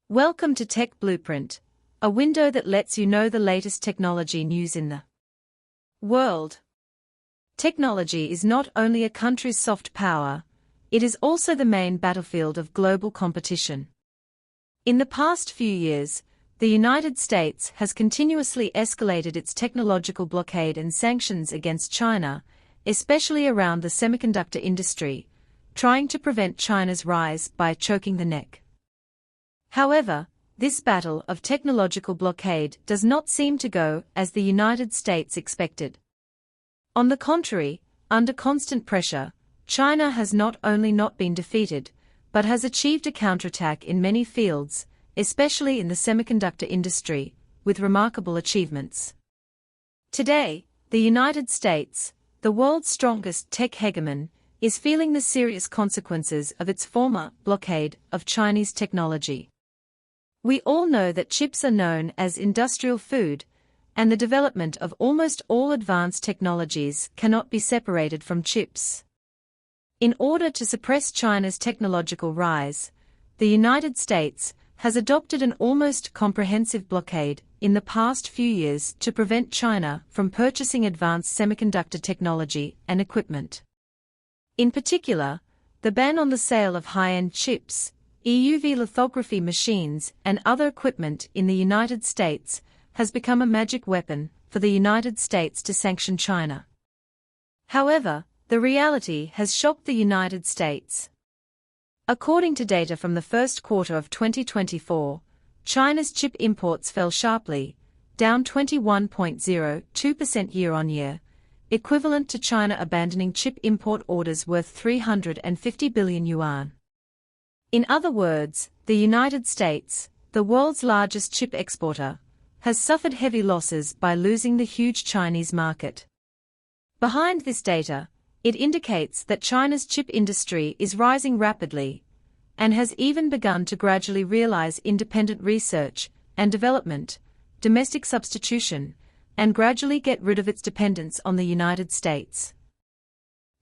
Welcome to Tech Blueprint, a window that lets you know the latest technology news in the world. Technology is not only a country's soft power, it is also the main battlefield of global competition. In the past few years, the United States has continuously escalated its technological blockade and sanctions against China, especially around the semiconductor industry, trying to prevent China's rise by choking the neck. However, this battle of technological blockade does not seem to go as the United States expected. On the contrary, under constant pressure, China has not only not been defeated, but has achieved a counterattack in many fields, especially in the semiconductor industry, with remarkable achievements. Today, the United States, the world's strongest tech hegemon, is feeling the serious consequences of its former blockade of Chinese technology. We all know that chips are known as industrial food, and the development of almost all advanced technologies cannot be separated from chips. In order to suppress China's technological rise, the United States has adopted an almost comprehensive blockade in the past few years to prevent China from purchasing advanced semiconductor technology and equipment. In particular, the ban on the sale of high-end chips, EUV lithography machines, and other equipment in the United States has become a magic weapon for the United States to sanction China. However, the reality has shocked the United States. According to data from the first quarter of 2024, China's chip imports fell sharply, down 21.02% year-on-year, equivalent to China abandoning chip import orders worth 350 billion yuan. In other words, the United States, the world's largest chip exporter, has suffered heavy losses by losing the huge Chinese market. Behind this data, it indicates that China's chip industry is rising rapidly, and has even begun to gradually realize independent research and development, domestic substitution, and gradually get rid of its dependence on the United States.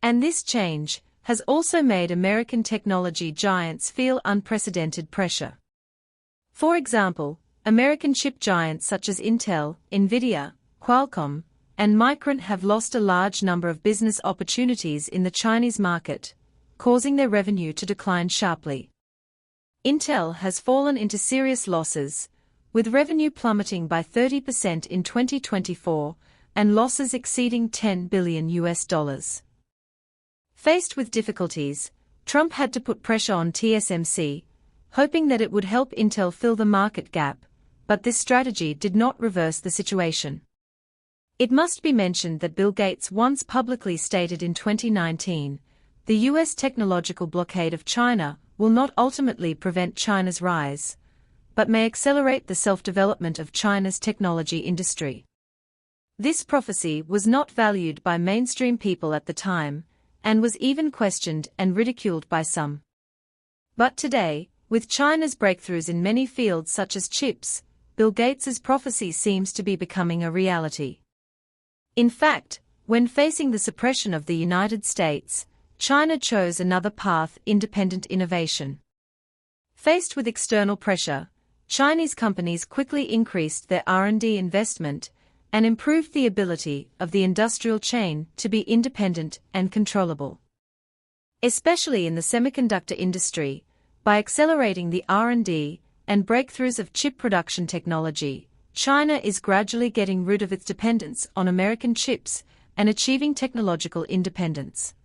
And this change has also made American technology giants feel unprecedented pressure. For example, American chip giants such as Intel, Nvidia, Qualcomm, and Micron have lost a large number of business opportunities in the Chinese market, causing their revenue to decline sharply. Intel has fallen into serious losses, with revenue plummeting by 30% in 2024 and losses exceeding $10 billion. Faced with difficulties, Trump had to put pressure on TSMC, hoping that it would help Intel fill the market gap, but this strategy did not reverse the situation. It must be mentioned that Bill Gates once publicly stated in 2019, the US technological blockade of China will not ultimately prevent China's rise, but may accelerate the self-development of China's technology industry. This prophecy was not valued by mainstream people at the time, and was even questioned and ridiculed by some. But today, with China's breakthroughs in many fields such as chips, Bill Gates's prophecy seems to be becoming a reality. In fact, when facing the suppression of the United States, China chose another path: independent innovation. Faced with external pressure, Chinese companies quickly increased their R&D investment and improved the ability of the industrial chain to be independent and controllable. Especially in the semiconductor industry, by accelerating the R&D and breakthroughs of chip production technology, China is gradually getting rid of its dependence on American chips and achieving technological independence.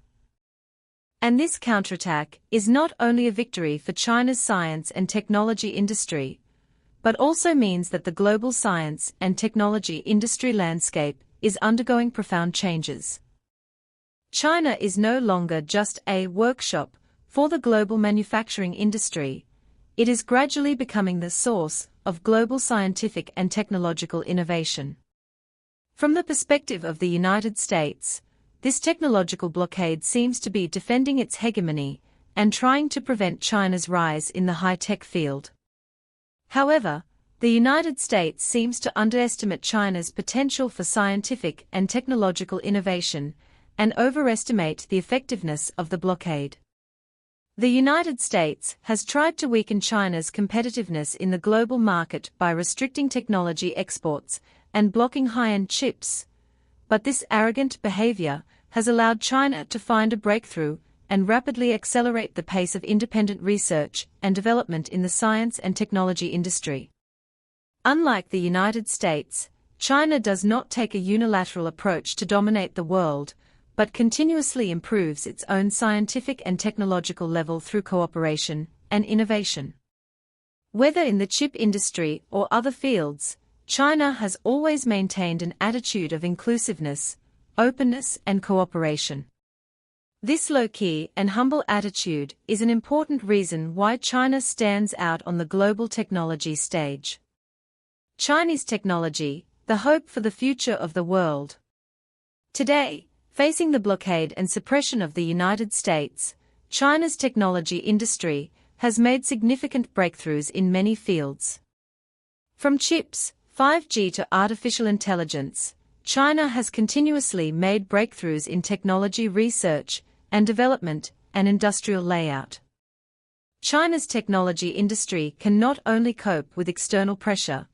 And this counterattack is not only a victory for China's science and technology industry, but also means that the global science and technology industry landscape is undergoing profound changes. China is no longer just a workshop for the global manufacturing industry, it is gradually becoming the source of global scientific and technological innovation. From the perspective of the United States, this technological blockade seems to be defending its hegemony and trying to prevent China's rise in the high-tech field. However, the United States seems to underestimate China's potential for scientific and technological innovation and overestimate the effectiveness of the blockade. The United States has tried to weaken China's competitiveness in the global market by restricting technology exports and blocking high-end chips. But this arrogant behavior has allowed China to find a breakthrough and rapidly accelerate the pace of independent research and development in the science and technology industry. Unlike the United States, China does not take a unilateral approach to dominate the world, but continuously improves its own scientific and technological level through cooperation and innovation. Whether in the chip industry or other fields, China has always maintained an attitude of inclusiveness, openness, and cooperation. This low-key and humble attitude is an important reason why China stands out on the global technology stage. Chinese technology, the hope for the future of the world. Today, facing the blockade and suppression of the United States, China's technology industry has made significant breakthroughs in many fields. From chips, 5G to artificial intelligence, China has continuously made breakthroughs in technology research and development and industrial layout. China's technology industry can not only cope with external pressure,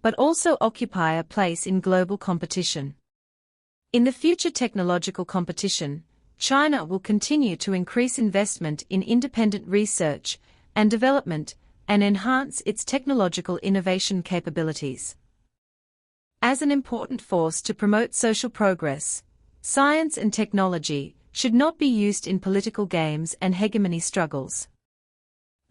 but also occupy a place in global competition. In the future technological competition, China will continue to increase investment in independent research and development and enhance its technological innovation capabilities. As an important force to promote social progress, science and technology should not be used in political games and hegemony struggles.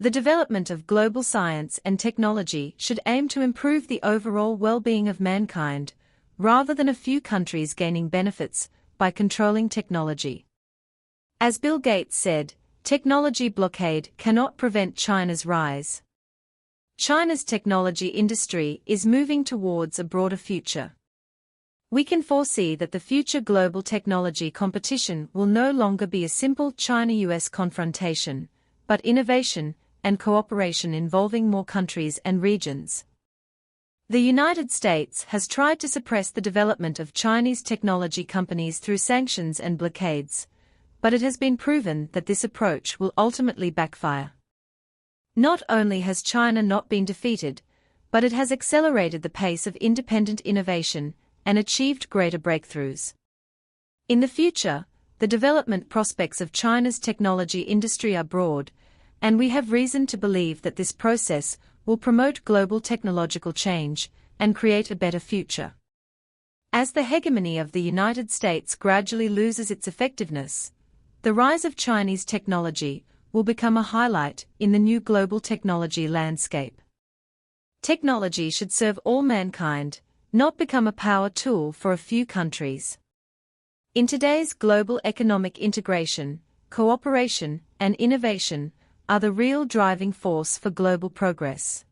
The development of global science and technology should aim to improve the overall well-being of mankind, rather than a few countries gaining benefits by controlling technology. As Bill Gates said, technology blockade cannot prevent China's rise. China's technology industry is moving towards a broader future. We can foresee that the future global technology competition will no longer be a simple China-US confrontation, but innovation and cooperation involving more countries and regions. The United States has tried to suppress the development of Chinese technology companies through sanctions and blockades, but it has been proven that this approach will ultimately backfire. Not only has China not been defeated, but it has accelerated the pace of independent innovation and achieved greater breakthroughs. In the future, the development prospects of China's technology industry are broad, and we have reason to believe that this process will promote global technological change and create a better future. As the hegemony of the United States gradually loses its effectiveness, the rise of Chinese technology will become a highlight in the new global technology landscape. Technology should serve all mankind, not become a power tool for a few countries. In today's global economic integration, cooperation and innovation are the real driving force for global progress.